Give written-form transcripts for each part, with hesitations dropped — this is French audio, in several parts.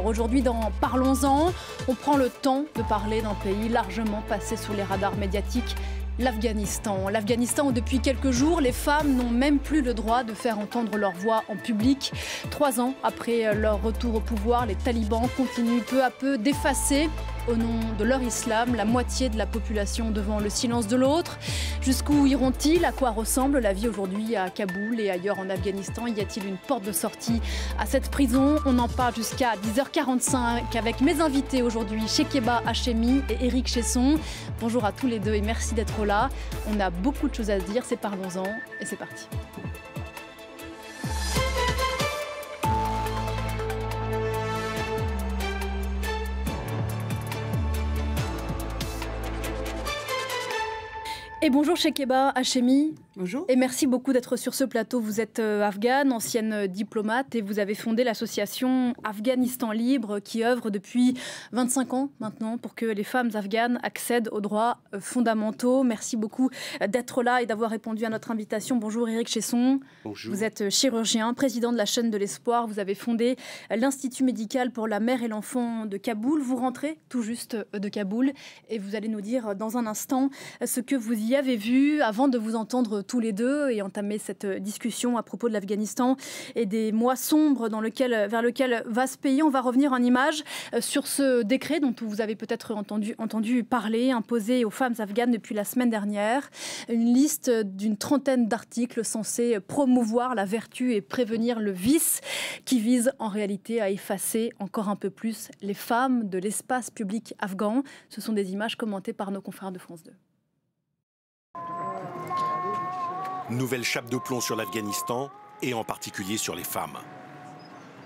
Aujourd'hui, dans Parlons-en, on prend le temps de parler d'un pays largement passé sous les radars médiatiques, l'Afghanistan. L'Afghanistan où depuis quelques jours, les femmes n'ont même plus le droit de faire entendre leur voix en public. 3 ans après leur retour au pouvoir, les talibans continuent peu à peu d'effacer, au nom de leur islam, la moitié de la population devant le silence de l'autre. Jusqu'où iront-ils? À quoi ressemble la vie aujourd'hui à Kaboul et ailleurs en Afghanistan? Y a-t-il une porte de sortie à cette prison? On en parle jusqu'à 10h45 avec mes invités aujourd'hui, Chekeba Hachemi et Éric Chesson. Bonjour à tous les deux et merci d'être là. On a beaucoup de choses à se dire, c'est Parlons-en et c'est parti. Et bonjour Chekeba Hachemi. Bonjour. Et merci beaucoup d'être sur ce plateau. Vous êtes afghane, ancienne diplomate et vous avez fondé l'association Afghanistan Libre qui œuvre depuis 25 ans maintenant pour que les femmes afghanes accèdent aux droits fondamentaux. Merci beaucoup d'être là et d'avoir répondu à notre invitation. Bonjour Éric Chesson. Bonjour. Vous êtes chirurgien, président de la chaîne de l'espoir. Vous avez fondé l'Institut médical pour la mère et l'enfant de Kaboul. Vous rentrez tout juste de Kaboul et vous allez nous dire dans un instant ce que vous y avez vu avant de vous entendre tous les deux et entamer cette discussion à propos de l'Afghanistan et des mois sombres vers lequel va ce pays. On va revenir en images sur ce décret dont vous avez peut-être entendu parler, imposé aux femmes afghanes depuis la semaine dernière. Une liste d'une trentaine d'articles censés promouvoir la vertu et prévenir le vice, qui vise en réalité à effacer encore un peu plus les femmes de l'espace public afghan. Ce sont des images commentées par nos confrères de France 2. Nouvelle chape de plomb sur l'Afghanistan et en particulier sur les femmes.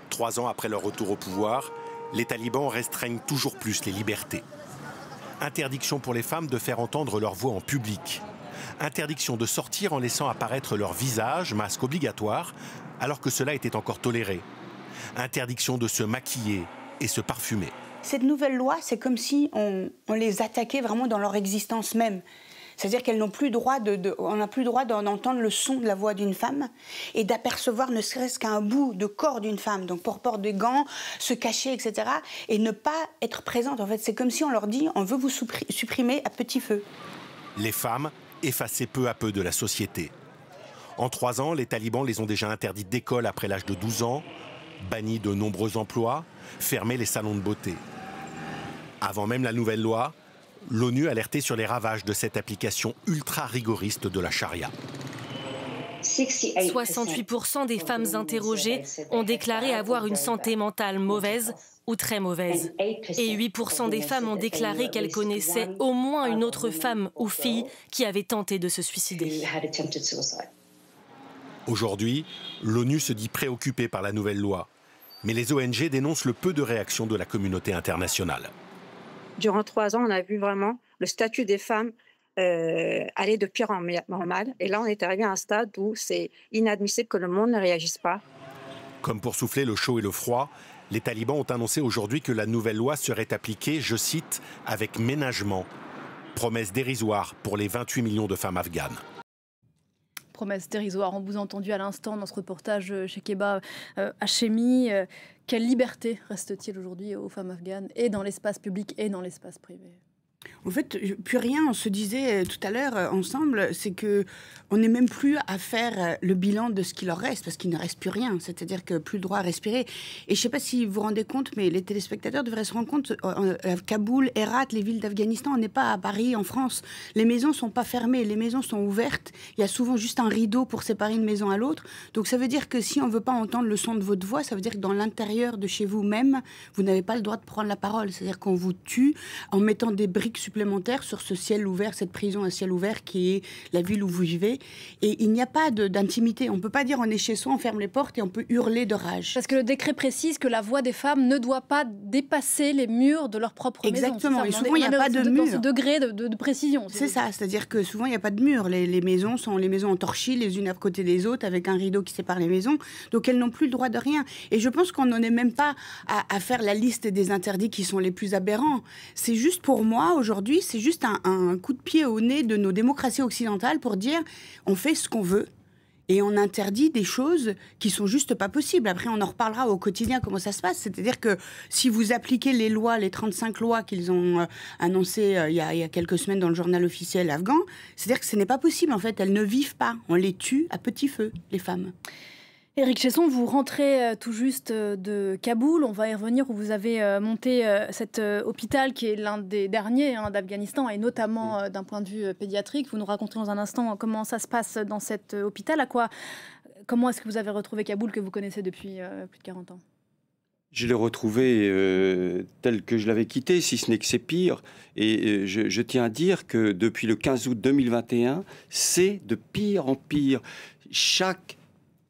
3 ans après leur retour au pouvoir, les talibans restreignent toujours plus les libertés. Interdiction pour les femmes de faire entendre leur voix en public. Interdiction de sortir en laissant apparaître leur visage, masque obligatoire, alors que cela était encore toléré. Interdiction de se maquiller et se parfumer. Cette nouvelle loi, c'est comme si on les attaquait vraiment dans leur existence même. C'est-à-dire qu'elles n'ont plus droit on n'a plus le droit d'entendre le son de la voix d'une femme et d'apercevoir ne serait-ce qu'un bout de corps d'une femme. Donc pour porter des gants, se cacher, etc. Et ne pas être présente. En fait, c'est comme si on leur dit on veut vous supprimer à petit feu. Les femmes effacées peu à peu de la société. En 3 ans, les talibans les ont déjà interdites d'école après l'âge de 12 ans, bannis de nombreux emplois, fermé les salons de beauté. Avant même la nouvelle loi, l'ONU alertait sur les ravages de cette application ultra rigoriste de la charia. 68% des femmes interrogées ont déclaré avoir une santé mentale mauvaise ou très mauvaise. Et 8% des femmes ont déclaré qu'elles connaissaient au moins une autre femme ou fille qui avait tenté de se suicider. Aujourd'hui, l'ONU se dit préoccupée par la nouvelle loi. Mais les ONG dénoncent le peu de réaction de la communauté internationale. Durant 3 ans, on a vu vraiment le statut des femmes aller de pire en mal. Et là, on est arrivé à un stade où c'est inadmissible que le monde ne réagisse pas. Comme pour souffler le chaud et le froid, les talibans ont annoncé aujourd'hui que la nouvelle loi serait appliquée, je cite, avec ménagement. Promesse dérisoire pour les 28 millions de femmes afghanes. Promesse dérisoire, on vous a entendu à l'instant dans ce reportage chez Chekeba Hachemi. Quelle liberté reste-t-il aujourd'hui aux femmes afghanes, et dans l'espace public et dans l'espace privé? En fait, plus rien, on se disait tout à l'heure ensemble, c'est qu'on n'est même plus à faire le bilan de ce qui leur reste, parce qu'il ne reste plus rien, c'est-à-dire que plus le droit à respirer. Et je ne sais pas si vous vous rendez compte, mais les téléspectateurs devraient se rendre compte, Kaboul, Herat, les villes d'Afghanistan, on n'est pas à Paris, en France. Les maisons ne sont pas fermées, les maisons sont ouvertes. Il y a souvent juste un rideau pour séparer une maison à l'autre. Donc ça veut dire que si on ne veut pas entendre le son de votre voix, ça veut dire que dans l'intérieur de chez vous-même, vous n'avez pas le droit de prendre la parole. C'est-à-dire qu'on vous tue en mettant des briques supplémentaires sur ce ciel ouvert, cette prison à ciel ouvert qui est la ville où vous vivez. Et il n'y a pas d'intimité. On ne peut pas dire on est chez soi, on ferme les portes et on peut hurler de rage. Parce que le décret précise que la voix des femmes ne doit pas dépasser les murs de leur propre maison. Exactement. Et souvent, il n'y a pas de mur. Dans ce degré de précision. C'est ça. C'est-à-dire que souvent, il n'y a pas de mur. Les maisons sont les maisons en torchis, les unes à côté des autres, avec un rideau qui sépare les maisons. Donc, elles n'ont plus le droit de rien. Et je pense qu'on n'en est même pas à faire la liste des interdits qui sont les plus aberrants. C'est juste pour moi, aujourd'hui, c'est juste un coup de pied au nez de nos démocraties occidentales pour dire on fait ce qu'on veut et on interdit des choses qui sont juste pas possibles. Après, on en reparlera au quotidien comment ça se passe. C'est-à-dire que si vous appliquez les lois, les 35 lois qu'ils ont annoncées il y a quelques semaines dans le journal officiel afghan, c'est-à-dire que ce n'est pas possible. En fait, elles ne vivent pas. On les tue à petit feu, les femmes. Éric Chesson, vous rentrez tout juste de Kaboul. On va y revenir, où vous avez monté cet hôpital qui est l'un des derniers d'Afghanistan, et notamment d'un point de vue pédiatrique. Vous nous raconterez dans un instant comment ça se passe dans cet hôpital. Comment est-ce que vous avez retrouvé Kaboul, que vous connaissez depuis plus de 40 ans ? Je l'ai retrouvé tel que je l'avais quitté, si ce n'est que c'est pire. Et je tiens à dire que depuis le 15 août 2021, c'est de pire en pire. Chaque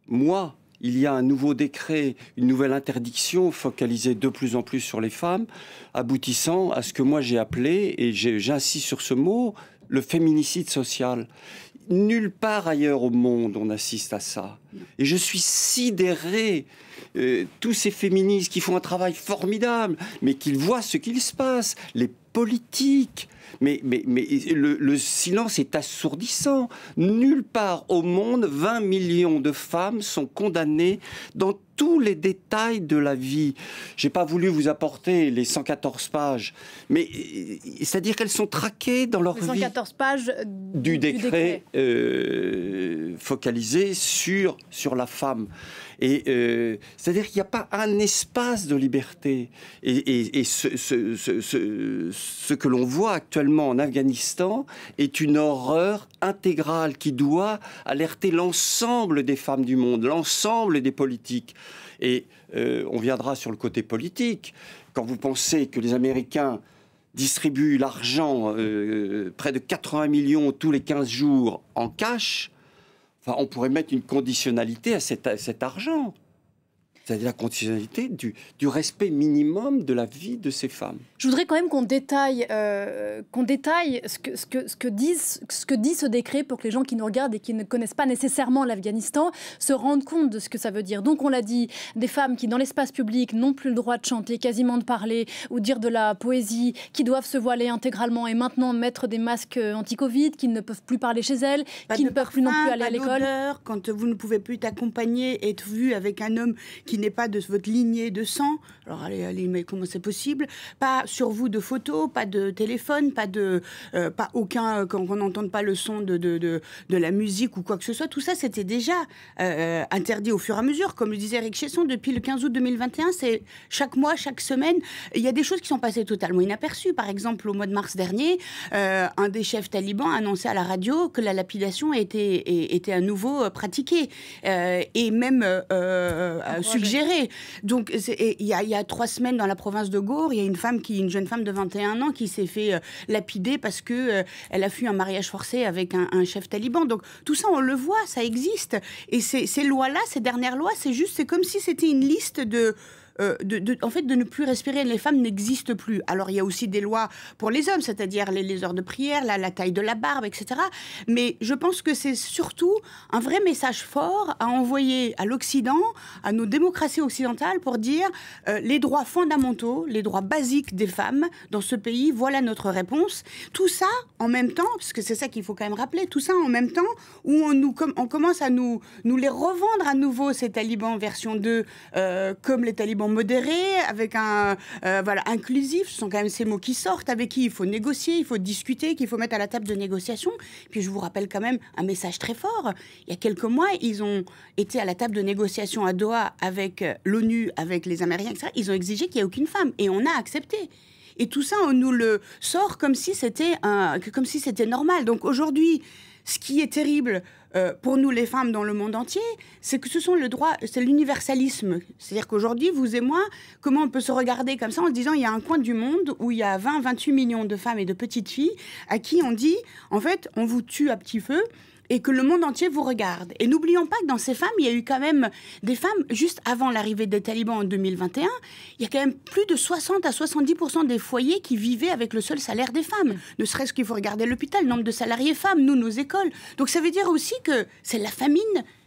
mois, il y a un nouveau décret, une nouvelle interdiction focalisée de plus en plus sur les femmes, aboutissant à ce que moi j'ai appelé, et j'insiste sur ce mot, le féminicide social. Nulle part ailleurs au monde on assiste à ça. Et je suis sidéré. Tous ces féministes qui font un travail formidable, mais qu'ils voient ce qu'il se passe, les politiques. Mais le silence est assourdissant. Nulle part au monde, 20 millions de femmes sont condamnées dans tous les détails de la vie. J'ai pas voulu vous apporter les 114 pages, mais c'est-à-dire qu'elles sont traquées dans leur vie. Les 114 pages du décret. Focalisé sur la femme. Et c'est-à-dire qu'il n'y a pas un espace de liberté. Et ce que l'on voit actuellement en Afghanistan est une horreur intégrale qui doit alerter l'ensemble des femmes du monde, l'ensemble des politiques. Et on viendra sur le côté politique. Quand vous pensez que les Américains distribuent l'argent, près de 80 millions tous les 15 jours en cash, enfin, on pourrait mettre une conditionnalité à cet argent. C'est-à-dire la conditionnalité du respect minimum de la vie de ces femmes. Je voudrais quand même qu'on détaille ce que dit ce décret, pour que les gens qui nous regardent et qui ne connaissent pas nécessairement l'Afghanistan se rendent compte de ce que ça veut dire. Donc on l'a dit, des femmes qui dans l'espace public n'ont plus le droit de chanter, quasiment de parler ou dire de la poésie, qui doivent se voiler intégralement et maintenant mettre des masques anti-Covid, qui ne peuvent plus parler chez elles, qui ne peuvent plus non plus aller à l'école. Quand vous ne pouvez plus t'accompagner, être vu avec un homme qui n'est pas de votre lignée de sang. Alors allez, mais comment c'est possible? Pas sur vous de photos, pas de téléphone, pas aucun, qu'on n'entende pas le son de la musique ou quoi que ce soit. Tout ça, c'était déjà interdit au fur et à mesure. Comme le disait Éric Chesson, depuis le 15 août 2021, c'est chaque mois, chaque semaine, il y a des choses qui sont passées totalement inaperçues. Par exemple, au mois de mars dernier, un des chefs talibans a annoncé à la radio que la lapidation était à nouveau pratiquée et même suggérée. Donc, il y a 3 semaines, dans la province de Ghor, il y a une jeune femme de 21 ans qui s'est fait lapider parce que elle a fui un mariage forcé avec un chef taliban. Donc, tout ça, on le voit, ça existe. Et ces lois-là, ces dernières lois, c'est comme si c'était une liste en fait, de ne plus respirer, les femmes n'existent plus. Alors, il y a aussi des lois pour les hommes, c'est-à-dire les heures de prière, la taille de la barbe, etc. Mais je pense que c'est surtout un vrai message fort à envoyer à l'Occident, à nos démocraties occidentales, pour dire les droits fondamentaux, les droits basiques des femmes dans ce pays, voilà notre réponse. Tout ça en même temps, parce que c'est ça qu'il faut quand même rappeler, tout ça en même temps où on commence à nous les revendre à nouveau, ces talibans version 2, comme les talibans modéré, avec inclusif, ce sont quand même ces mots qui sortent, avec qui il faut négocier, il faut discuter, qu'il faut mettre à la table de négociation. Puis je vous rappelle quand même un message très fort. Il y a quelques mois, ils ont été à la table de négociation à Doha avec l'ONU, avec les Américains, etc. Ils ont exigé qu'il n'y ait aucune femme. Et on a accepté. Et tout ça, on nous le sort comme si c'était normal. Donc aujourd'hui, ce qui est terrible pour nous les femmes dans le monde entier, c'est que c'est l'universalisme. C'est-à-dire qu'aujourd'hui, vous et moi, comment on peut se regarder comme ça en se disant il y a un coin du monde où il y a 28 millions de femmes et de petites filles à qui on dit, en fait, on vous tue à petit feu, et que le monde entier vous regarde. Et n'oublions pas que dans ces femmes, il y a eu quand même des femmes, juste avant l'arrivée des talibans en 2021, il y a quand même plus de 60 à 70% des foyers qui vivaient avec le seul salaire des femmes. Ne serait-ce qu'il faut regarder l'hôpital, le nombre de salariés femmes, nos écoles. Donc ça veut dire aussi que c'est la famine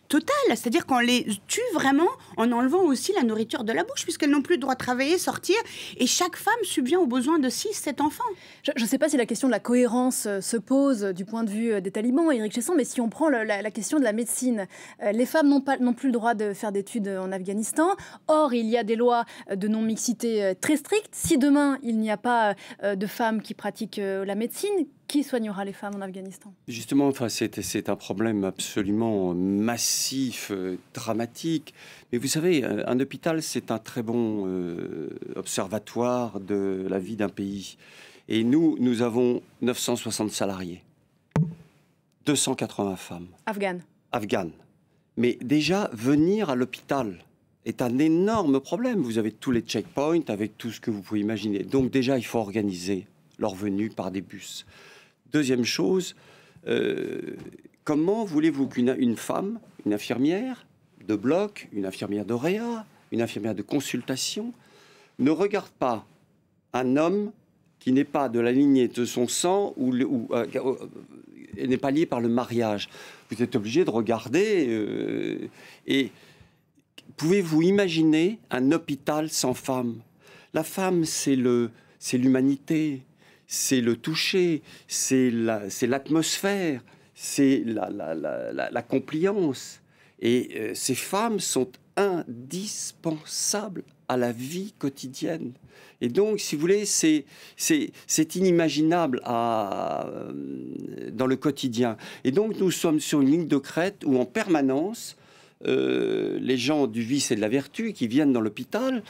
totale, c'est-à-dire qu'on les tue vraiment en enlevant aussi la nourriture de la bouche, puisqu'elles n'ont plus le droit de travailler, sortir, et chaque femme subvient aux besoins de 6-7 enfants. Je ne sais pas si la question de la cohérence se pose du point de vue des talibans, Éric Chesson, mais si on prend la question de la médecine, les femmes n'ont plus le droit de faire d'études en Afghanistan. Or, il y a des lois de non-mixité très strictes. Si demain, il n'y a pas de femmes qui pratiquent la médecine, qui soignera les femmes en Afghanistan? Justement, c'est un problème absolument massif, dramatique. Mais vous savez, un hôpital, c'est un très bon observatoire de la vie d'un pays. Et nous avons 960 salariés, 280 femmes. Afghanes. Mais déjà, venir à l'hôpital est un énorme problème. Vous avez tous les checkpoints avec tout ce que vous pouvez imaginer. Donc déjà, il faut organiser leur venue par des bus. Deuxième chose, comment voulez-vous qu'une femme, une infirmière de bloc, une infirmière de réa, une infirmière de consultation, ne regarde pas un homme qui n'est pas de la lignée de son sang ou n'est pas lié par le mariage? Vous êtes obligé de regarder. Et pouvez-vous imaginer un hôpital sans femme? La femme, c'est l'humanité. C'est le toucher, c'est l'atmosphère, c'est la compliance. Et ces femmes sont indispensables à la vie quotidienne. Et donc, si vous voulez, c'est inimaginable dans le quotidien. Et donc, nous sommes sur une ligne de crête où, en permanence, les gens du vice et de la vertu qui viennent dans l'hôpital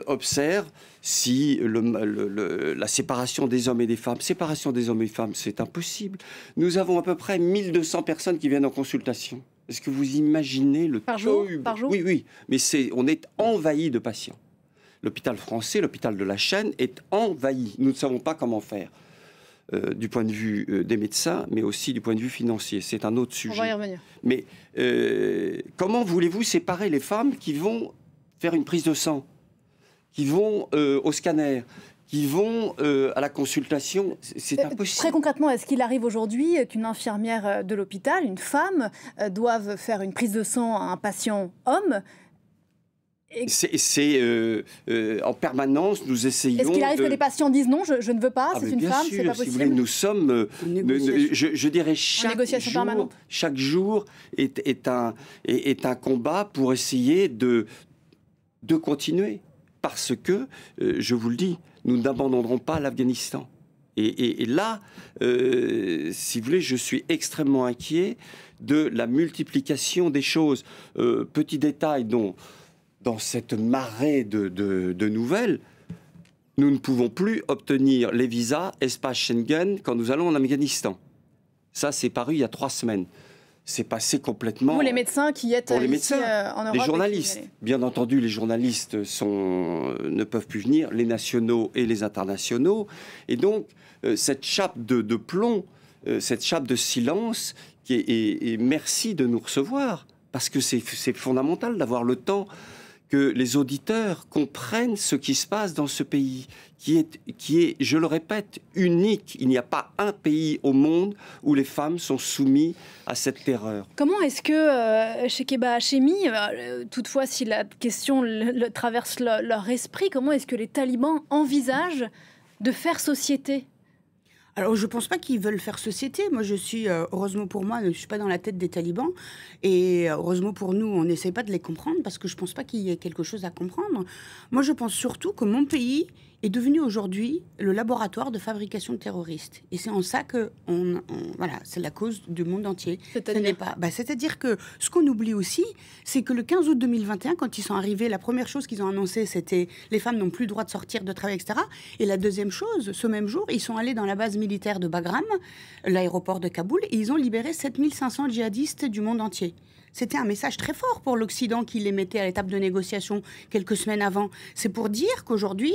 observent si la séparation des hommes et des femmes. Séparation des hommes et des femmes, c'est impossible. Nous avons à peu près 1200 personnes qui viennent en consultation. Est-ce que vous imaginez le par jour? Oui, mais on est envahi de patients. L'hôpital français, l'hôpital de la Chaîne est envahi. Nous ne savons pas comment faire. Du point de vue des médecins, mais aussi du point de vue financier. C'est un autre sujet. On va y revenir. Mais comment voulez-vous séparer les femmes qui vont faire une prise de sang, qui vont au scanner, qui vont à la consultation? C'est impossible. Très concrètement, est-ce qu'il arrive aujourd'hui qu'une infirmière de l'hôpital, une femme, doive faire une prise de sang à un patient homme? En permanence, nous essayons... Est-ce qu'il arrive que les patients disent non, je ne veux pas, c'est une femme, c'est pas possible? Si vous voulez, nous sommes... je dirais chaque jour est un combat pour essayer de continuer. Parce que, je vous le dis, nous n'abandonnerons pas l'Afghanistan. Et là, si vous voulez, je suis extrêmement inquiet de la multiplication des choses. Petit détail dans cette marée de nouvelles, nous ne pouvons plus obtenir les visas espace Schengen quand nous allons en Afghanistan. Ça, c'est paru il y a 3 semaines. C'est passé complètement... Vous, les médecins qui êtes ici en Europe... Les journalistes. Bien entendu, les journalistes ne peuvent plus venir, les nationaux et les internationaux. Et donc, cette chape de plomb, cette chape de silence, et merci de nous recevoir, parce que c'est fondamental d'avoir le temps que les auditeurs comprennent ce qui se passe dans ce pays, qui est, je le répète, unique. Il n'y a pas un pays au monde où les femmes sont soumises à cette terreur. Comment est-ce que, chez Keba Hachemi, toutefois si la question traverse leur esprit, comment est-ce que les talibans envisagent de faire société ? Alors, je ne pense pas qu'ils veulent faire société. Moi, je suis, heureusement pour moi, je ne suis pas dans la tête des talibans. Et heureusement pour nous, on n'essaie pas de les comprendre parce que je ne pense pas qu'il y ait quelque chose à comprendre. Moi, je pense surtout que mon pays est devenu aujourd'hui le laboratoire de fabrication de terroristes. Et c'est en ça que voilà, c'est la cause du monde entier. C'est-à-dire que ce qu'on oublie aussi, c'est que le 15 août 2021, quand ils sont arrivés, la première chose qu'ils ont annoncé, c'était les femmes n'ont plus le droit de sortir, de travailler, etc. Et la deuxième chose, ce même jour, ils sont allés dans la base militaire de Bagram, l'aéroport de Kaboul, et ils ont libéré 7500 djihadistes du monde entier. C'était un message très fort pour l'Occident qui les mettait à l'étape de négociation quelques semaines avant. C'est pour dire qu'aujourd'hui,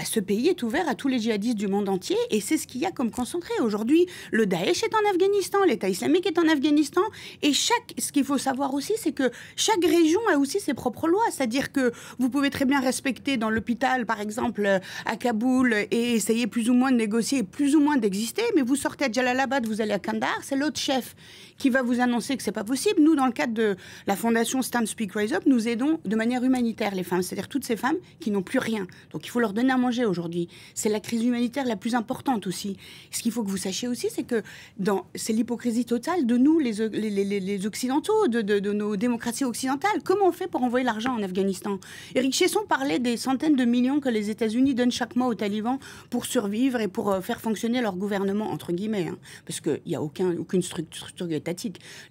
ce pays est ouvert à tous les djihadistes du monde entier et c'est ce qu'il y a comme concentré. Aujourd'hui, le Daesh est en Afghanistan, l'État islamique est en Afghanistan et ce qu'il faut savoir aussi, c'est que chaque région a aussi ses propres lois. C'est-à-dire que vous pouvez très bien respecter dans l'hôpital, par exemple, à Kaboul et essayer plus ou moins de négocier, plus ou moins d'exister, mais vous sortez à Jalalabad, vous allez à Kandahar, c'est l'autre chef qui va vous annoncer que c'est pas possible. Nous, dans le cadre de la fondation Stand, Speak, Rise Up, nous aidons de manière humanitaire les femmes, c'est-à-dire toutes ces femmes qui n'ont plus rien. Donc il faut leur donner à manger aujourd'hui. C'est la crise humanitaire la plus importante aussi. Ce qu'il faut que vous sachiez aussi, c'est que c'est l'hypocrisie totale de nous, les Occidentaux, de nos démocraties occidentales. Comment on fait pour envoyer l'argent en Afghanistan? Éric Chesson parlait des centaines de millions que les États-Unis donnent chaque mois aux talibans pour survivre et pour faire fonctionner leur gouvernement, entre guillemets, hein, parce qu'il n'y a aucune structure étatique.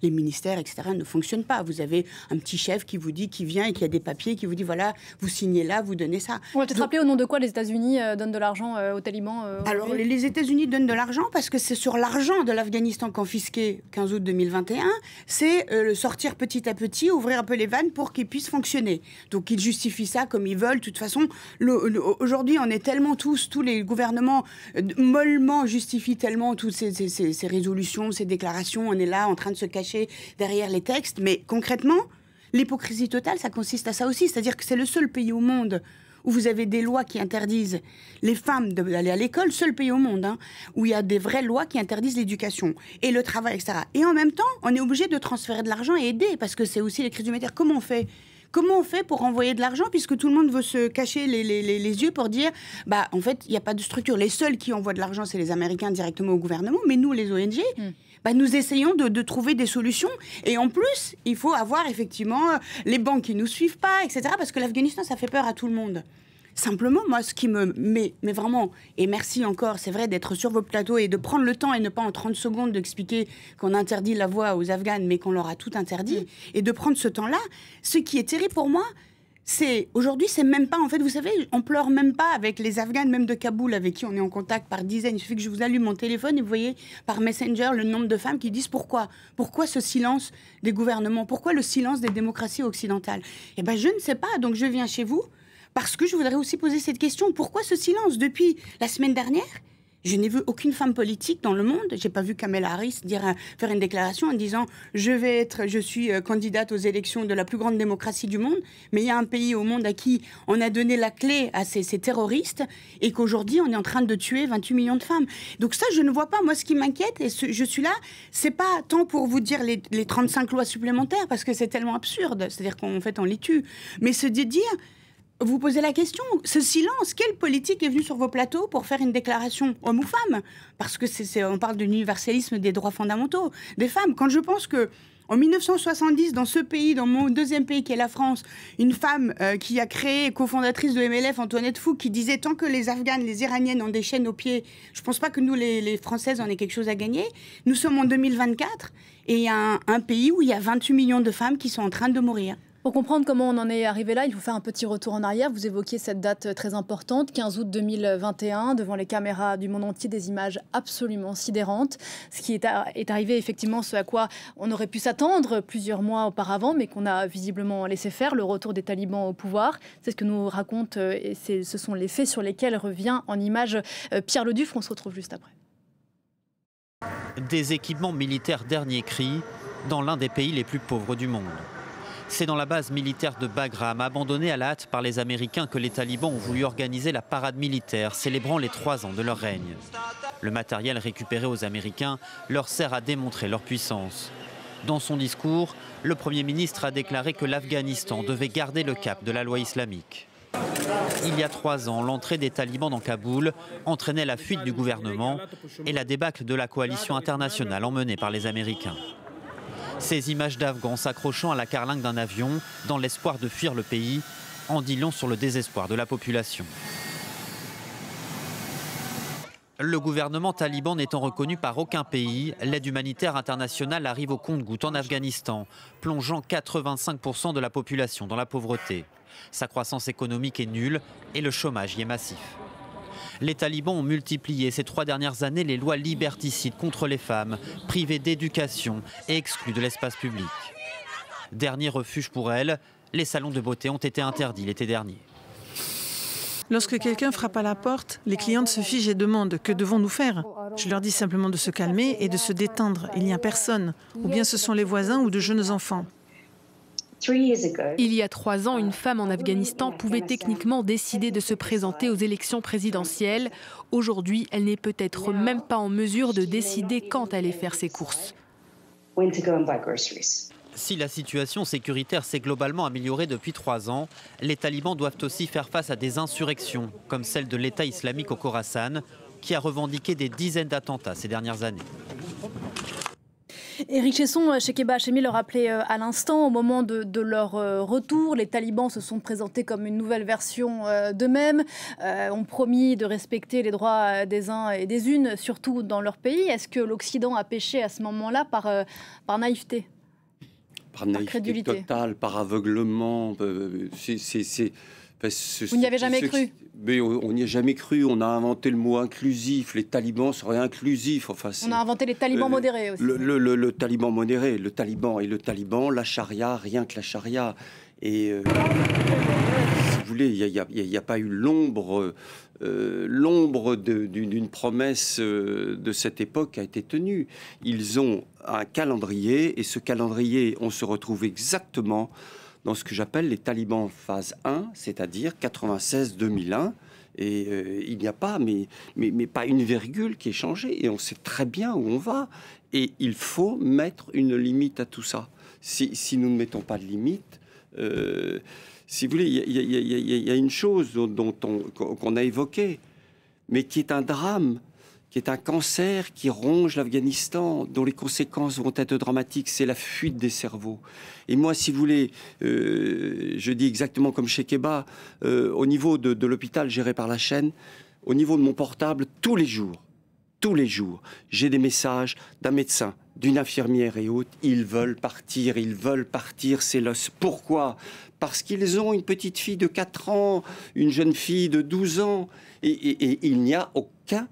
Les ministères, etc., ne fonctionnent pas. Vous avez un petit chef qui vous dit, qui vient et qui a des papiers, qui vous dit, voilà, vous signez là, vous donnez ça. On va peut-être rappeler au nom de quoi les États-Unis donnent de l'argent aux talibans Alors, les États-Unis donnent de l'argent parce que c'est sur l'argent de l'Afghanistan confisqué 15 août 2021, c'est le sortir petit à petit, ouvrir un peu les vannes pour qu'ils puissent fonctionner. Donc, ils justifient ça comme ils veulent. De toute façon, aujourd'hui, on est tellement tous les gouvernements mollement justifient tellement toutes ces résolutions, ces déclarations. On est là en train de se cacher derrière les textes. Mais concrètement, l'hypocrisie totale, ça consiste à ça aussi. C'est-à-dire que c'est le seul pays au monde où vous avez des lois qui interdisent les femmes d'aller à l'école, seul pays au monde, hein, où il y a des vraies lois qui interdisent l'éducation et le travail, etc. Et en même temps, on est obligé de transférer de l'argent et aider, parce que c'est aussi les crises humanitaires. Comment on fait pour envoyer de l'argent, puisque tout le monde veut se cacher les yeux pour dire, en fait, il n'y a pas de structure. Les seuls qui envoient de l'argent, c'est les Américains directement au gouvernement, mais nous, les ONG... nous essayons de trouver des solutions. Et en plus, il faut avoir effectivement les banques qui ne nous suivent pas, etc. Parce que l'Afghanistan, ça fait peur à tout le monde. Simplement, moi, ce qui me met vraiment, et merci encore, c'est vrai, d'être sur vos plateaux et de prendre le temps et ne pas en 30 secondes d'expliquer qu'on interdit la voix aux Afghanes, mais qu'on leur a tout interdit, et de prendre ce temps-là. Ce qui est terrible pour moi, aujourd'hui, c'est même pas, en fait, vous savez, on pleure même pas avec les Afghanes, même de Kaboul, avec qui on est en contact par dizaines. Il suffit que je vous allume mon téléphone et vous voyez par Messenger le nombre de femmes qui disent pourquoi ce silence des gouvernements, pourquoi le silence des démocraties occidentales? Eh bien, je ne sais pas, donc je viens chez vous parce que je voudrais aussi poser cette question. Pourquoi ce silence? Depuis la semaine dernière, je n'ai vu aucune femme politique dans le monde. Je n'ai pas vu Kamala Harris faire une déclaration en disant « je suis candidate aux élections de la plus grande démocratie du monde ». Mais il y a un pays au monde à qui on a donné la clé à ces terroristes et qu'aujourd'hui, on est en train de tuer 28 millions de femmes. Donc ça, je ne vois pas. Moi, ce qui m'inquiète, et je suis là, c'est pas tant pour vous dire les 35 lois supplémentaires, parce que c'est tellement absurde. C'est-à-dire qu'en fait, on les tue. Mais se dire... Vous posez la question, ce silence, quelle politique est venue sur vos plateaux pour faire une déclaration homme ou femme? Parce que on parle de l'universalisme des droits fondamentaux des femmes. Quand je pense que en 1970, dans ce pays, dans mon deuxième pays qui est la France, une femme qui a créé, cofondatrice de MLF, Antoinette Fouque, qui disait tant que les Afghanes, les Iraniennes ont des chaînes aux pieds, je ne pense pas que nous, les Françaises, on ait quelque chose à gagner. Nous sommes en 2024 et il y a un pays où il y a 28 millions de femmes qui sont en train de mourir. Pour comprendre comment on en est arrivé là, il faut faire un petit retour en arrière. Vous évoquiez cette date très importante, 15 août 2021, devant les caméras du monde entier, des images absolument sidérantes. Ce qui est arrivé, effectivement, ce à quoi on aurait pu s'attendre plusieurs mois auparavant, mais qu'on a visiblement laissé faire, le retour des talibans au pouvoir. C'est ce que nous raconte, et ce sont les faits sur lesquels revient en images Pierre Ledufre. On se retrouve juste après. Des équipements militaires dernier cri dans l'un des pays les plus pauvres du monde. C'est dans la base militaire de Bagram, abandonnée à la hâte par les Américains, que les talibans ont voulu organiser la parade militaire, célébrant les 3 ans de leur règne. Le matériel récupéré aux Américains leur sert à démontrer leur puissance. Dans son discours, le Premier ministre a déclaré que l'Afghanistan devait garder le cap de la loi islamique. Il y a 3 ans, l'entrée des talibans dans Kaboul entraînait la fuite du gouvernement et la débâcle de la coalition internationale emmenée par les Américains. Ces images d'Afghans s'accrochant à la carlingue d'un avion dans l'espoir de fuir le pays en dit long sur le désespoir de la population. Le gouvernement taliban n'étant reconnu par aucun pays, l'aide humanitaire internationale arrive au compte-gouttes en Afghanistan, plongeant 85% de la population dans la pauvreté. Sa croissance économique est nulle et le chômage y est massif. Les talibans ont multiplié ces 3 dernières années les lois liberticides contre les femmes, privées d'éducation et exclues de l'espace public. Dernier refuge pour elles, les salons de beauté ont été interdits l'été dernier. Lorsque quelqu'un frappe à la porte, les clientes se figent et demandent « Que devons-nous faire ?» Je leur dis simplement de se calmer et de se détendre. Il n'y a personne. Ou bien ce sont les voisins ou de jeunes enfants. Il y a 3 ans, une femme en Afghanistan pouvait techniquement décider de se présenter aux élections présidentielles. Aujourd'hui, elle n'est peut-être même pas en mesure de décider quand aller faire ses courses. Si la situation sécuritaire s'est globalement améliorée depuis 3 ans, les talibans doivent aussi faire face à des insurrections, comme celle de l'État islamique au Khorasan, qui a revendiqué des dizaines d'attentats ces dernières années. Éric Chesson, Chekeba Hachemi le rappelait à l'instant, au moment de leur retour, les talibans se sont présentés comme une nouvelle version d'eux-mêmes, ont promis de respecter les droits des uns et des unes, surtout dans leur pays. Est-ce que l'Occident a péché à ce moment-là par naïveté ? Par naïveté totale, par aveuglement. Vous n'y avez jamais cru ? Mais on n'y a jamais cru. On a inventé le mot inclusif. Les talibans seraient inclusifs. Enfin, on a inventé les talibans modérés aussi. Le taliban modéré, le taliban et le taliban, la charia, rien que la charia. Et si vous voulez, il n'y a pas eu l'ombre d'une promesse de cette époque qui a été tenue. Ils ont un calendrier, et ce calendrier, on se retrouve exactement dans ce que j'appelle les talibans phase 1, c'est-à-dire 96-2001. Et il n'y a pas, mais pas une virgule qui est changée. Et on sait très bien où on va. Et il faut mettre une limite à tout ça. Si nous ne mettons pas de limite, si vous voulez, il y a une chose qu'on a évoquée, mais qui est un drame, qui est un cancer qui ronge l'Afghanistan, dont les conséquences vont être dramatiques, c'est la fuite des cerveaux. Et moi, si vous voulez, je dis exactement comme chez Keba, au niveau de l'hôpital géré par la chaîne, au niveau de mon portable, tous les jours, j'ai des messages d'un médecin, d'une infirmière et autres. Ils veulent partir, c'est l'os. Pourquoi ? Parce qu'ils ont une petite fille de 4 ans, une jeune fille de 12 ans, et il n'y a aucun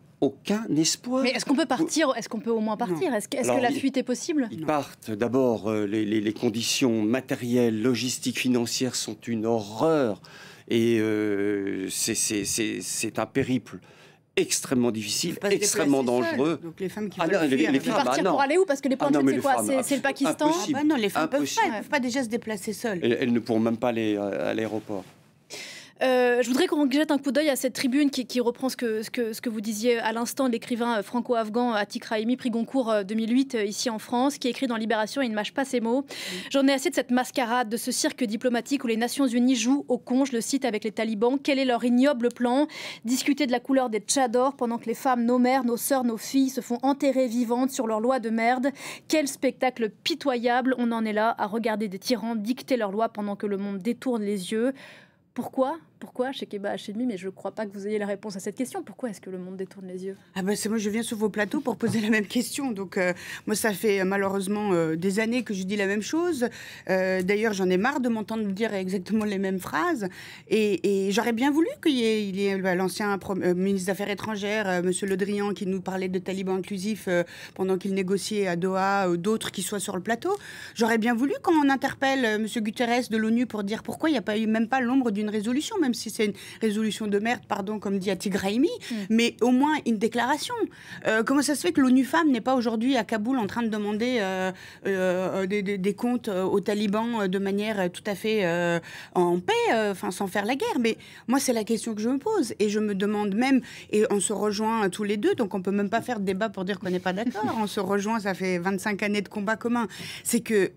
espoir. Mais est-ce qu'on peut partir ? Est-ce qu'on peut au moins partir ? Est-ce que la fuite est possible ? Ils partent. D'abord, les conditions matérielles, logistiques, financières sont une horreur. Et c'est un périple extrêmement difficile, extrêmement dangereux. Donc les femmes qui veulent fuir, les femmes, partir pour aller où ? Parce que les points de chute, c'est quoi ? C'est le Pakistan ? Non, les femmes ne peuvent pas déjà se déplacer seules. Elles ne pourront même pas aller à l'aéroport. Je voudrais qu'on jette un coup d'œil à cette tribune qui reprend ce que vous disiez à l'instant, l'écrivain franco-afghan Atiq Rahimi, prix Goncourt 2008 ici en France, qui écrit dans Libération, il ne mâche pas ses mots. J'en ai assez de cette mascarade, de ce cirque diplomatique où les Nations Unies jouent au con, je le cite, avec les talibans. Quel est leur ignoble plan ? Discuter de la couleur des tchadors pendant que les femmes, nos mères, nos sœurs, nos filles se font enterrer vivantes sur leurs lois de merde. Quel spectacle pitoyable. On en est là à regarder des tyrans dicter leurs lois pendant que le monde détourne les yeux. Pourquoi, Chekeba Hachemi, mais je ne crois pas que vous ayez la réponse à cette question. Pourquoi est-ce que le monde détourne les yeux ? C'est moi, je viens sur vos plateaux pour poser la même question. Donc, moi, ça fait malheureusement des années que je dis la même chose. D'ailleurs, j'en ai marre de m'entendre dire exactement les mêmes phrases. Et j'aurais bien voulu qu'il y ait l'ancien ministre des Affaires étrangères, M. Le Drian, qui nous parlait de talibans inclusifs pendant qu'il négociait à Doha, d'autres qui soient sur le plateau. J'aurais bien voulu qu'on interpelle M. Guterres de l'ONU pour dire pourquoi il n'y a pas eu même pas l'ombre d'une résolution, même si c'est une résolution de merde, pardon, comme dit Atiq Rahimi, mais au moins une déclaration. Comment ça se fait que l'ONU Femmes n'est pas aujourd'hui à Kaboul en train de demander des comptes aux talibans de manière tout à fait en paix, sans faire la guerre ? Mais moi, c'est la question que je me pose. Et je me demande même, et on se rejoint tous les deux, donc on peut même pas faire de débat pour dire qu'on n'est pas d'accord. On se rejoint, ça fait 25 années de combat commun. C'est que...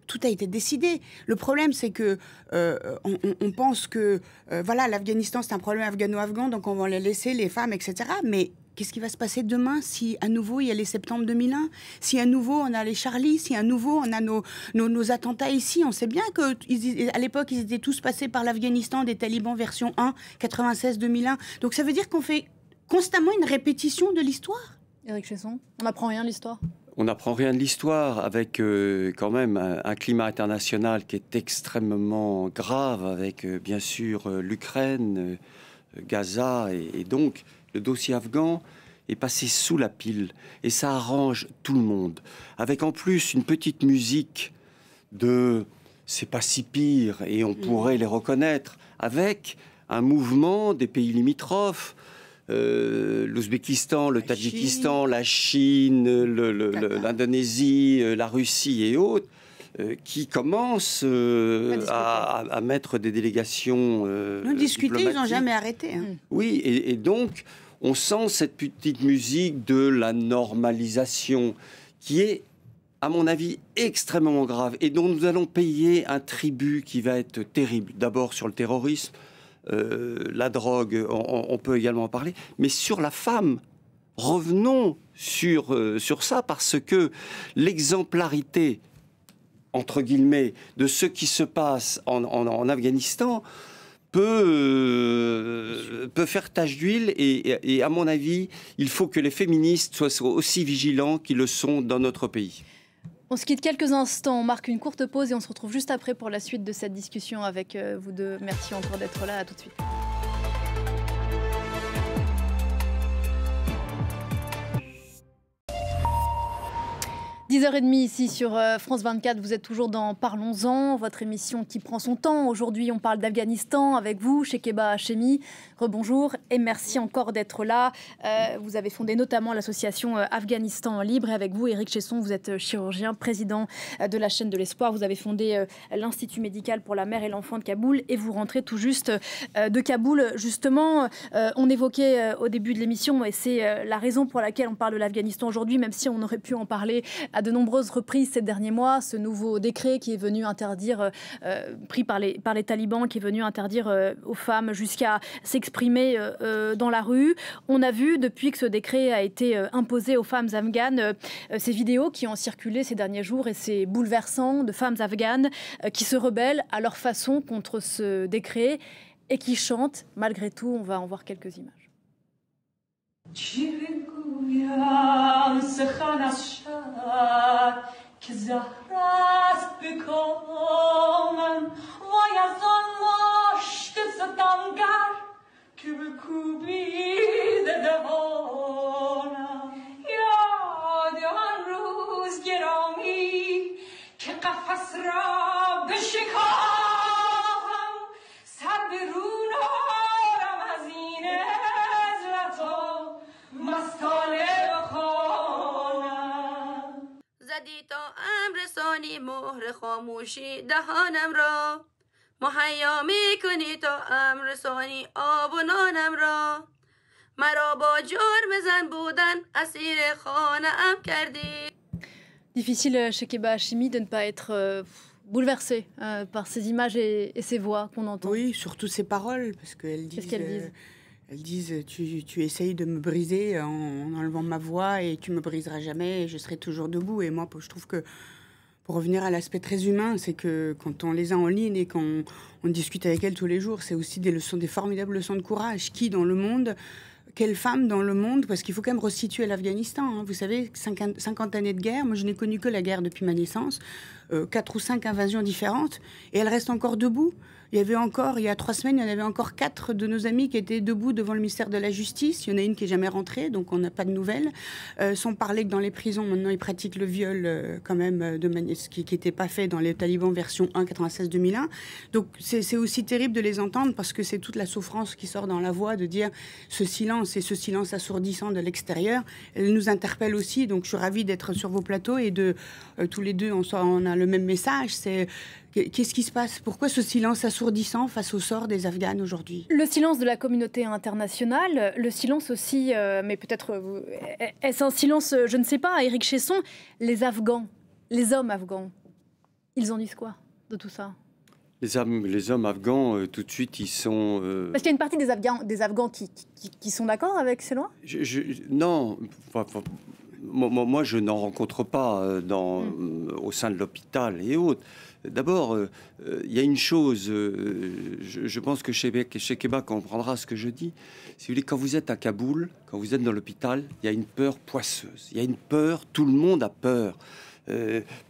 tout a été décidé. Le problème, c'est que on pense que l'Afghanistan, c'est un problème afghano-afghan, donc on va les laisser, les femmes, etc. Mais qu'est-ce qui va se passer demain si à nouveau il y a les septembre 2001, si à nouveau on a les Charlie, si à nouveau on a nos attentats ici? On sait bien qu'à l'époque, ils étaient tous passés par l'Afghanistan, des talibans version 1, 96-2001. Donc ça veut dire qu'on fait constamment une répétition de l'histoire. Éric Chesson, on n'apprend rien de l'histoire. On n'apprend rien de l'histoire avec quand même un climat international qui est extrêmement grave avec bien sûr l'Ukraine, Gaza et donc le dossier afghan est passé sous la pile et ça arrange tout le monde. Avec en plus une petite musique de « c'est pas si pire » et on pourrait les reconnaître avec un mouvement des pays limitrophes, l'Ouzbékistan, le Tadjikistan, la Chine, l'Indonésie, la Russie et autres, qui commencent à mettre des délégations discuter, ils n'ont jamais arrêté. Hein. Oui, et donc, on sent cette petite musique de la normalisation qui est, à mon avis, extrêmement grave et dont nous allons payer un tribut qui va être terrible. D'abord sur le terrorisme, la drogue, on peut également en parler, mais sur la femme. Revenons sur ça, parce que l'exemplarité, entre guillemets, de ce qui se passe en Afghanistan peut faire tache d'huile et à mon avis, il faut que les féministes soient aussi vigilants qu'ils le sont dans notre pays. On se quitte quelques instants, on marque une courte pause et on se retrouve juste après pour la suite de cette discussion avec vous deux. Merci encore d'être là, à tout de suite. 10h30 ici sur France 24, vous êtes toujours dans Parlons-en, votre émission qui prend son temps. Aujourd'hui, on parle d'Afghanistan avec vous, Chekeba Hachemi. Rebonjour et merci encore d'être là. Vous avez fondé notamment l'association Afghanistan Libre et avec vous, Éric Chesson, vous êtes chirurgien, président de la chaîne de l'Espoir. Vous avez fondé l'Institut médical pour la mère et l'enfant de Kaboul et vous rentrez tout juste de Kaboul. Justement, on évoquait au début de l'émission et c'est la raison pour laquelle on parle de l'Afghanistan aujourd'hui, même si on aurait pu en parler à de nombreuses reprises ces derniers mois, ce nouveau décret qui est venu interdire, pris par les talibans, qui est venu interdire aux femmes jusqu'à s'exprimer dans la rue. On a vu, depuis que ce décret a été imposé aux femmes afghanes, ces vidéos qui ont circulé ces derniers jours et c'est bouleversant de femmes afghanes qui se rebellent à leur façon contre ce décret et qui chantent. Malgré tout, on va en voir quelques images. گویم سخن از شهر که زهر است به کامم وای از آن مشت ستمگر که بکوبیده دهانم یاد آن روز گرامی که قفس را بشکافم سر به رو نارم از این عزلتا مستانه بخوانم زدی تا امر ثانی مهر خاموشی دهانم را مهیا میکنی تا امر ثانی آب و نانم را مرا با جرم زن بودن اسیر خانه‌ام کردی. Difficile, Chekeba Hachemi, de ne pas être bouleversé par ces images et ces voix qu'on entend. Oui, surtout ces paroles, parce qu'elles disent... Qu'est-ce qu'elles disent ? Elles disent, tu essayes de me briser en enlevant ma voix et tu me briseras jamais et je serai toujours debout. Et moi, je trouve que, pour revenir à l'aspect très humain, c'est que quand on les a en ligne et qu'on discute avec elles tous les jours, c'est aussi des formidables leçons de courage. Qui dans le monde, quelle femme dans le monde, parce qu'il faut quand même resituer l'Afghanistan. Hein. Vous savez, 50 années de guerre, moi je n'ai connu que la guerre depuis ma naissance, 4 ou 5 invasions différentes, et elle reste encore debout. Il y a 3 semaines, il y en avait encore 4 de nos amis qui étaient debout devant le ministère de la Justice. Il y en a une qui n'est jamais rentrée, donc on n'a pas de nouvelles. Sans parler que dans les prisons, maintenant, ils pratiquent le viol quand même, ce qui n'était pas fait dans les talibans version 1, 96-2001. Donc c'est aussi terrible de les entendre parce que c'est toute la souffrance qui sort dans la voix de dire ce silence et ce silence assourdissant de l'extérieur. Elle nous interpelle aussi, donc je suis ravie d'être sur vos plateaux et tous les deux, on a le même message, c'est... Qu'est-ce qui se passe? Pourquoi ce silence assourdissant face au sort des Afghanes aujourd'hui? Le silence de la communauté internationale, le silence aussi, mais peut-être est-ce un silence, je ne sais pas, Éric Chesson, les Afghans, les hommes afghans, ils en disent quoi de tout ça? Les hommes afghans, tout de suite, ils sont... Parce qu'il y a une partie des Afghans qui sont d'accord avec ces lois? Non, moi, je n'en rencontre pas au sein de l'hôpital et autres. D'abord, il y a une chose, je pense que Chekeba comprendra ce que je dis. Si vous voulez, quand vous êtes à Kaboul, quand vous êtes dans l'hôpital, il y a une peur poisseuse. Il y a une peur, tout le monde a peur.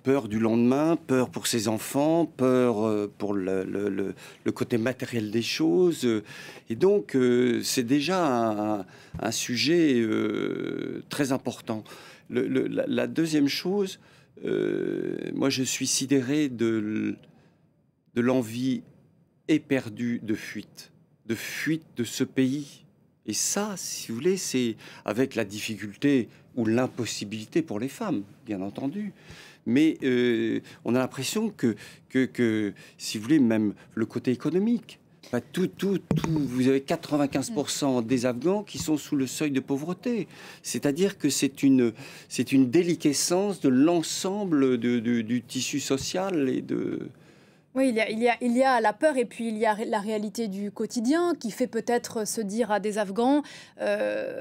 Peur du lendemain, peur pour ses enfants, peur pour le côté matériel des choses. Et donc, c'est déjà un sujet très important. La deuxième chose... moi, je suis sidéré de l'envie éperdue de fuite de fuite de ce pays. Et ça, si vous voulez, c'est avec la difficulté ou l'impossibilité pour les femmes, bien entendu. Mais on a l'impression que, si vous voulez, même le côté économique, vous avez 95% des Afghans qui sont sous le seuil de pauvreté. C'est-à-dire que c'est une déliquescence de l'ensemble du tissu social et de... Oui, il y a la peur et puis il y a la réalité du quotidien qui fait peut-être se dire à des Afghans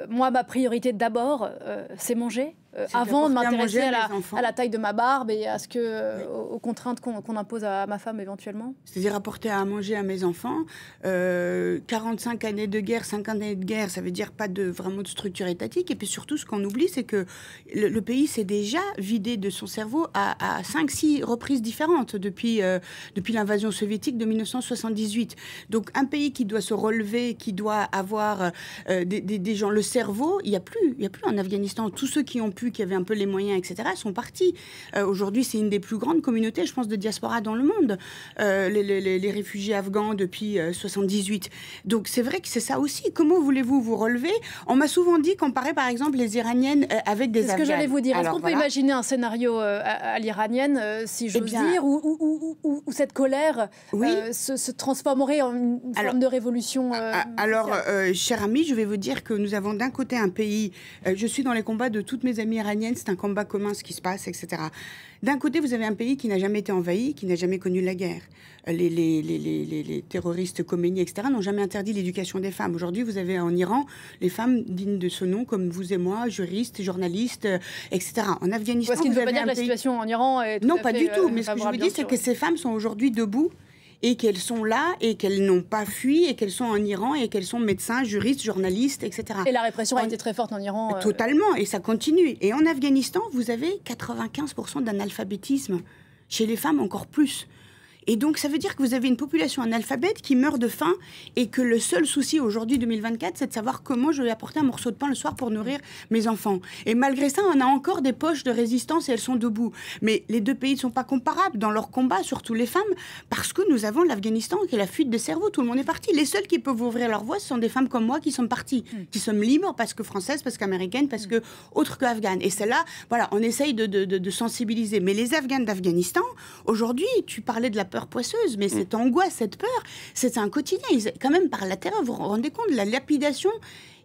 moi, ma priorité d'abord, c'est manger. Avant de m'intéresser à la taille de ma barbe et à aux contraintes qu'on impose à ma femme éventuellement. C'est-à-dire apporter à manger à mes enfants. 45 années de guerre, 50 années de guerre, ça veut dire pas vraiment de structure étatique. Et puis surtout, ce qu'on oublie, c'est que le pays s'est déjà vidé de son cerveau à 5-6 reprises différentes depuis l'invasion soviétique de 1978. Donc un pays qui doit se relever, qui doit avoir des gens, le cerveau, il y a plus en Afghanistan. Tous ceux qui ont pu, qui avaient un peu les moyens, etc., sont partis. Aujourd'hui, c'est une des plus grandes communautés, je pense, de diaspora dans le monde, les réfugiés afghans depuis 78. Donc c'est vrai que c'est ça aussi. Comment voulez-vous vous relever? On m'a souvent dit, comparer par exemple les Iraniennes avec des Afghanes. C'est ce que j'allais vous dire. Est-ce qu'on peut imaginer un scénario à l'iranienne, si j'ose dire, où cette colère se transformerait en une forme de révolution Alors, cher ami, je vais vous dire que nous avons d'un côté un pays, je suis dans les combats de toutes mes amies iraniennes, c'est un combat commun ce qui se passe, etc. D'un côté, vous avez un pays qui n'a jamais été envahi, qui n'a jamais connu la guerre. Les terroristes Khomeini, etc., n'ont jamais interdit l'éducation des femmes. Aujourd'hui, vous avez en Iran les femmes dignes de ce nom, comme vous et moi, juristes, journalistes, etc. En Afghanistan, parce qu'il ne veut pas dire que la situation en Iran est tout non, à pas fait, du tout. Mais ce que je veux dire, c'est que ces femmes sont aujourd'hui debout et qu'elles sont là et qu'elles n'ont pas fui et qu'elles sont en Iran et qu'elles sont médecins, juristes, journalistes, etc. Et la répression a été très forte en Iran. Totalement, et ça continue. Et en Afghanistan, vous avez 95% d'analphabétisme. Chez les femmes, encore plus. Et donc, ça veut dire que vous avez une population analphabète qui meurt de faim et que le seul souci aujourd'hui, 2024, c'est de savoir comment je vais apporter un morceau de pain le soir pour nourrir mes enfants. Et malgré ça, on a encore des poches de résistance et elles sont debout. Mais les deux pays ne sont pas comparables dans leur combat, surtout les femmes, parce que nous avons l'Afghanistan qui est la fuite des cerveaux. Tout le monde est parti. Les seuls qui peuvent ouvrir leur voie, ce sont des femmes comme moi qui sont parties, qui sommes libres parce que françaises, parce qu'américaines, parce que autres qu'afghanes. Et c'est là, voilà, on essaye de sensibiliser. Mais les Afghanes d'Afghanistan, aujourd'hui, tu parlais de la peur poisseuse, mais cette angoisse, cette peur, c'est un quotidien. Quand même, par la terreur, vous vous rendez compte, la lapidation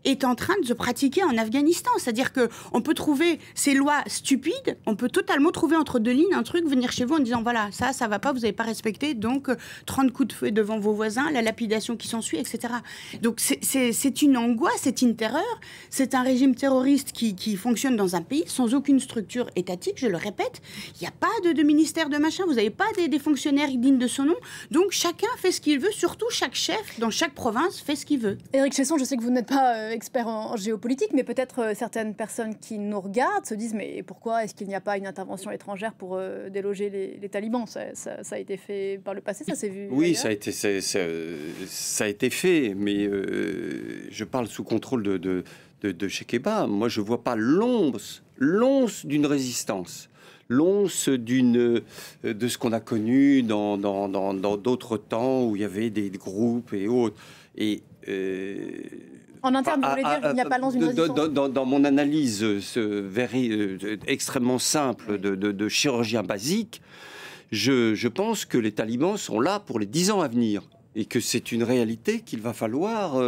est en train de se pratiquer en Afghanistan. C'est-à-dire qu'on peut trouver ces lois stupides, on peut totalement trouver entre deux lignes un truc, venir chez vous en disant voilà, ça va pas, vous n'avez pas respecté, donc 30 coups de feu devant vos voisins, la lapidation qui s'ensuit, etc. Donc c'est une angoisse, c'est une terreur, c'est un régime terroriste qui fonctionne dans un pays sans aucune structure étatique, je le répète, il n'y a pas de ministère de machin, vous n'avez pas des fonctionnaires dignes de son nom, donc chacun fait ce qu'il veut, surtout chaque chef dans chaque province fait ce qu'il veut. Éric Chesson, je sais que vous n'êtes pas expert en géopolitique, mais peut-être certaines personnes qui nous regardent se disent mais pourquoi est-ce qu'il n'y a pas une intervention étrangère pour déloger les talibans? Ça a été fait par le passé, ça s'est vu. Oui, ça a été fait, mais je parle sous contrôle de Shekeba. Moi, je ne vois pas l'once d'une résistance. L'once de ce qu'on a connu dans d'autres temps où il y avait des groupes et autres. Et en interne, vous voulez dire qu'il n'y a pas l'once d'une résistance? Dans mon analyse extrêmement simple de chirurgien basique, je pense que les talibans sont là pour les 10 ans à venir. Et que c'est une réalité qu'il va falloir,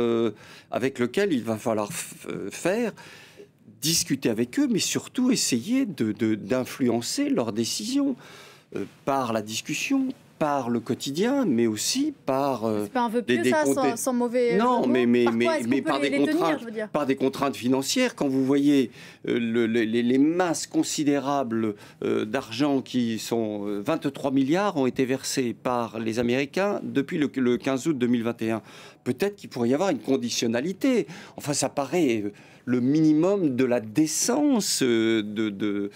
avec lequel il va falloir discuter avec eux, mais surtout essayer d'influencer leurs décisions par la discussion, par le quotidien, mais aussi par c'est pas un vœu pieux, ça, sans mauvais non, mais par des contraintes financières. Quand vous voyez les masses considérables d'argent qui sont 23 milliards ont été versés par les Américains depuis le 15 août 2021. Peut-être qu'il pourrait y avoir une conditionnalité. Enfin, ça paraît le minimum de la décence de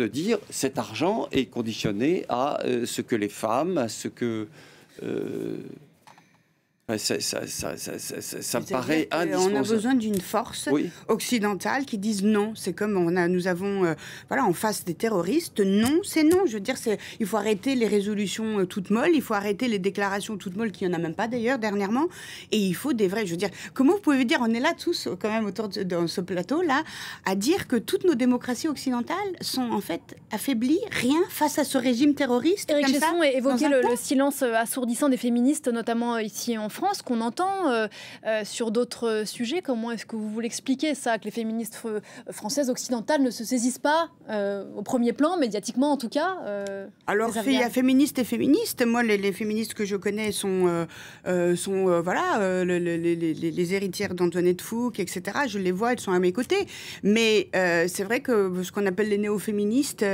dire cet argent est conditionné à ce que les femmes, à ce que... Ça me paraît indispensable. On a besoin d'une force occidentale qui dise non. C'est comme nous avons en face des terroristes. Non, c'est non. Je veux dire, il faut arrêter les résolutions toutes molles. Il faut arrêter les déclarations toutes molles, qu'il n'y en a même pas d'ailleurs dernièrement. Et il faut des vrais. Je veux dire, comment vous pouvez dire, on est là tous quand même autour de ce plateau-là, à dire que toutes nos démocraties occidentales sont en fait affaiblies, rien face à ce régime terroriste. Éric Chesson évoquait le silence assourdissant des féministes, notamment ici en France, qu'on entend sur d'autres sujets. Comment est-ce que vous voulez expliquer ça, que les féministes françaises occidentales ne se saisissent pas au premier plan, médiatiquement en tout cas Alors, il y a féministes et féministes. Moi, les féministes que je connais sont les héritières d'Antoinette Fouque, etc. Je les vois, elles sont à mes côtés. Mais c'est vrai que ce qu'on appelle les néo-féministes,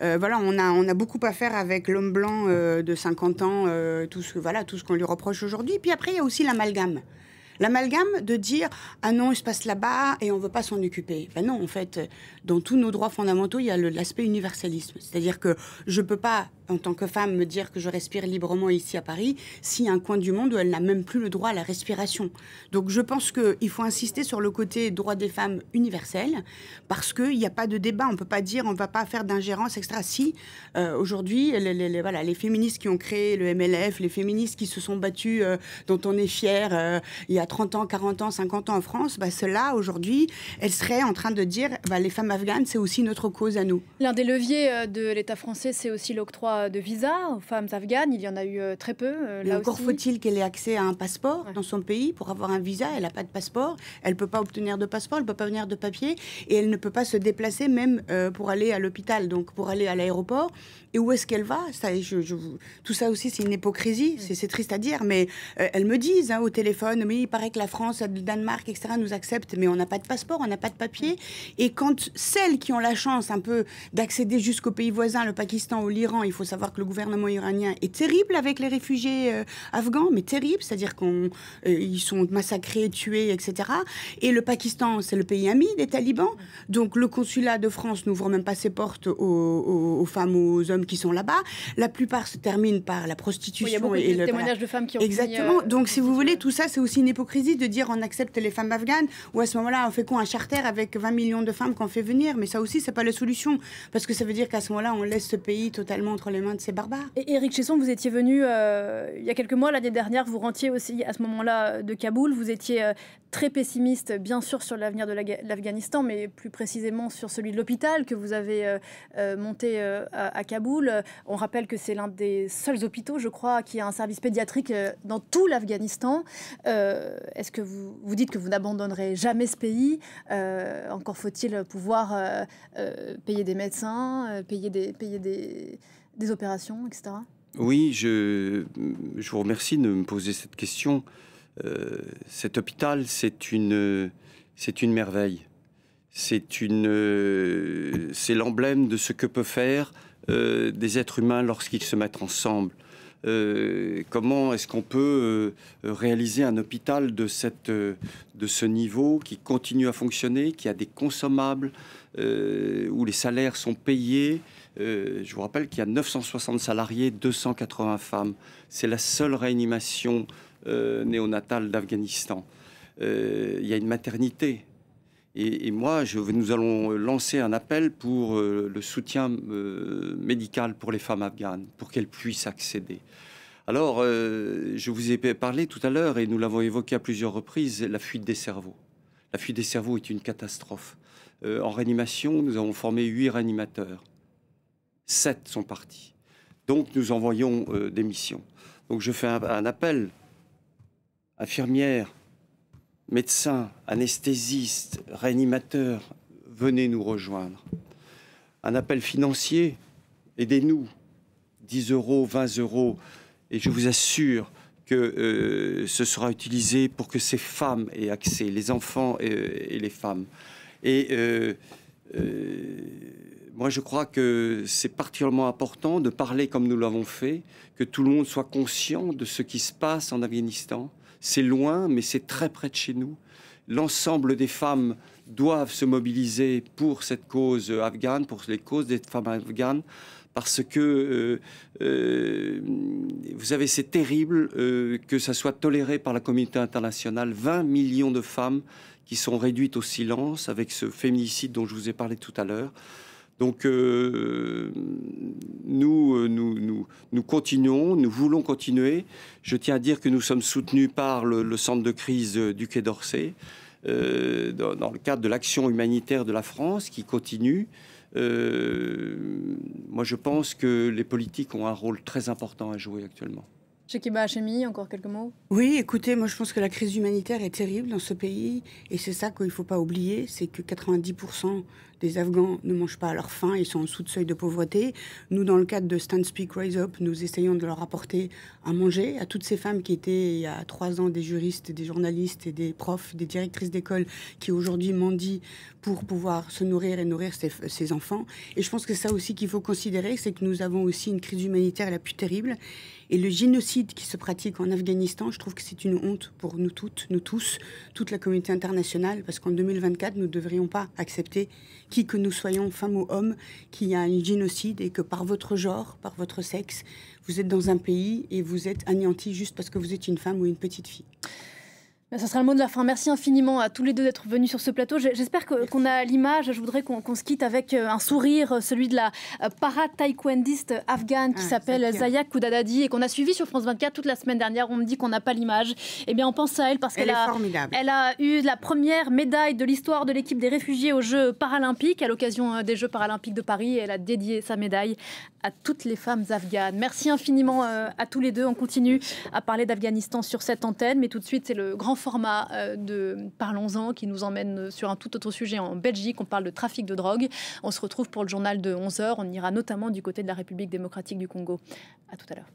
on a beaucoup à faire avec l'homme blanc de 50 ans, tout ce qu'on lui reproche aujourd'hui. Puis après, il y a aussi l'amalgame. L'amalgame de dire « Ah non, il se passe là-bas et on ne veut pas s'en occuper ». Ben non, en fait, dans tous nos droits fondamentaux, il y a l'aspect universalisme. C'est-à-dire que je ne peux pas, en tant que femme, me dire que je respire librement ici à Paris si un coin du monde où elle n'a même plus le droit à la respiration. Donc je pense qu'il faut insister sur le côté droit des femmes universel parce qu'il n'y a pas de débat. On ne peut pas dire on ne va pas faire d'ingérence, etc. Si, aujourd'hui, les féministes qui ont créé le MLF, les féministes qui se sont battues, dont on est fier, il y a 30 ans, 40 ans, 50 ans en France, ceux-là, aujourd'hui, elles seraient en train de dire les femmes afghanes, c'est aussi notre cause à nous. L'un des leviers de l'État français, c'est aussi l'octroi de visas aux femmes afghanes. Il y en a eu très peu. Mais encore faut-il qu'elle ait accès à un passeport dans son pays. Pour avoir un visa, elle n'a pas de passeport. Elle ne peut pas obtenir de passeport, elle ne peut pas venir de papier. Et elle ne peut pas se déplacer même pour aller à l'hôpital, donc pour aller à l'aéroport. Et où est-ce qu'elle va? Tout ça aussi, c'est une hypocrisie. C'est triste à dire, mais elles me disent au téléphone, mais il paraît que la France, le Danemark, etc., nous acceptent, mais on n'a pas de passeport, on n'a pas de papier. Et quand celles qui ont la chance un peu d'accéder jusqu'aux pays voisins, le Pakistan ou l'Iran, il faut savoir que le gouvernement iranien est terrible avec les réfugiés afghans, mais terrible, c'est-à-dire qu'ils sont massacrés, tués, etc. Et le Pakistan, c'est le pays ami des talibans. Donc le consulat de France n'ouvre même pas ses portes aux femmes ou aux hommes qui sont là-bas. La plupart se terminent par la prostitution. Il y a beaucoup de témoignages de femmes qui ont Exactement. Donc si vous voulez, tout ça, c'est aussi une hypocrisie de dire on accepte les femmes afghanes ou à ce moment-là, on fait quoi, un charter avec 20 millions de femmes qu'on fait venir. Mais ça aussi, c'est pas la solution. Parce que ça veut dire qu'à ce moment-là, on laisse ce pays totalement entre les mains de ces barbares. Et Éric Chesson, vous étiez venu il y a quelques mois, l'année dernière, vous rentiez aussi à ce moment-là de Kaboul. Vous étiez très pessimiste, bien sûr, sur l'avenir de l'Afghanistan, mais plus précisément sur celui de l'hôpital que vous avez monté à Kaboul. On rappelle que c'est l'un des seuls hôpitaux, je crois, qui a un service pédiatrique dans tout l'Afghanistan. Est-ce que vous dites que vous n'abandonnerez jamais ce pays? Encore faut-il pouvoir payer des médecins, payer des opérations, etc. Oui, je vous remercie de me poser cette question. Cet hôpital, c'est une merveille. C'est l'emblème de ce que peut faire des êtres humains lorsqu'ils se mettent ensemble. Comment est-ce qu'on peut réaliser un hôpital de ce niveau qui continue à fonctionner, qui a des consommables, où les salaires sont payés. Je vous rappelle qu'il y a 960 salariés, 280 femmes. C'est la seule réanimation néonatale d'Afghanistan. Il y a une maternité. Et moi, nous allons lancer un appel pour le soutien médical pour les femmes afghanes, pour qu'elles puissent accéder. Alors, je vous ai parlé tout à l'heure, et nous l'avons évoqué à plusieurs reprises, la fuite des cerveaux. La fuite des cerveaux est une catastrophe. En réanimation, nous avons formé 8 réanimateurs. 7 sont partis. Donc, nous envoyons des missions. Donc, je fais un appel. Infirmières, médecins, anesthésistes, réanimateurs, venez nous rejoindre. Un appel financier, aidez-nous. 10 euros, 20 euros. Et je vous assure que ce sera utilisé pour que ces femmes aient accès, les enfants et les femmes. Et moi, je crois que c'est particulièrement important de parler comme nous l'avons fait, que tout le monde soit conscient de ce qui se passe en Afghanistan. C'est loin, mais c'est très près de chez nous. L'ensemble des femmes doivent se mobiliser pour cette cause afghane, pour les causes des femmes afghanes, parce que vous savez, c'est terrible que ça soit toléré par la communauté internationale. 20 millions de femmes qui sont réduites au silence avec ce féminicide dont je vous ai parlé tout à l'heure. Donc nous continuons, nous voulons continuer. Je tiens à dire que nous sommes soutenus par le centre de crise du Quai d'Orsay, dans le cadre de l'action humanitaire de la France qui continue. Moi, je pense que les politiques ont un rôle très important à jouer actuellement. Shekiba Hachemi, encore quelques mots? Oui, écoutez, moi je pense que la crise humanitaire est terrible dans ce pays et c'est ça qu'il ne faut pas oublier, c'est que 90% des Afghans ne mangent pas à leur faim, ils sont en dessous de seuil de pauvreté. Nous, dans le cadre de Stand Speak Rise Up, nous essayons de leur apporter à manger à toutes ces femmes qui étaient il y a 3 ans des juristes, des journalistes et des profs, des directrices d'école qui aujourd'hui mendient pour pouvoir se nourrir et nourrir ces enfants. Et je pense que ça aussi qu'il faut considérer, c'est que nous avons aussi une crise humanitaire la plus terrible. Et le génocide qui se pratique en Afghanistan, je trouve que c'est une honte pour nous toutes, nous tous, toute la communauté internationale, parce qu'en 2024, nous ne devrions pas accepter, qui que nous soyons, femmes ou hommes, qu'il y a un génocide et que par votre genre, par votre sexe, vous êtes dans un pays et vous êtes anéantis juste parce que vous êtes une femme ou une petite fille. Ce sera le mot de la fin. Merci infiniment à tous les deux d'être venus sur ce plateau. J'espère qu'on a l'image. Je voudrais qu'on se quitte avec un sourire, celui de la para-taekwondiste afghane qui s'appelle Zaya Koudadadi et qu'on a suivi sur France 24 toute la semaine dernière. On me dit qu'on n'a pas l'image. Eh bien, on pense à elle parce qu'elle a eu la première médaille de l'histoire de l'équipe des réfugiés aux Jeux paralympiques à l'occasion des Jeux paralympiques de Paris. Et elle a dédié sa médaille à toutes les femmes afghanes. Merci infiniment à tous les deux. On continue à parler d'Afghanistan sur cette antenne, mais tout de suite, c'est le grand format de Parlons-en qui nous emmène sur un tout autre sujet en Belgique. On parle de trafic de drogue. On se retrouve pour le journal de 11h. On ira notamment du côté de la République démocratique du Congo. À tout à l'heure.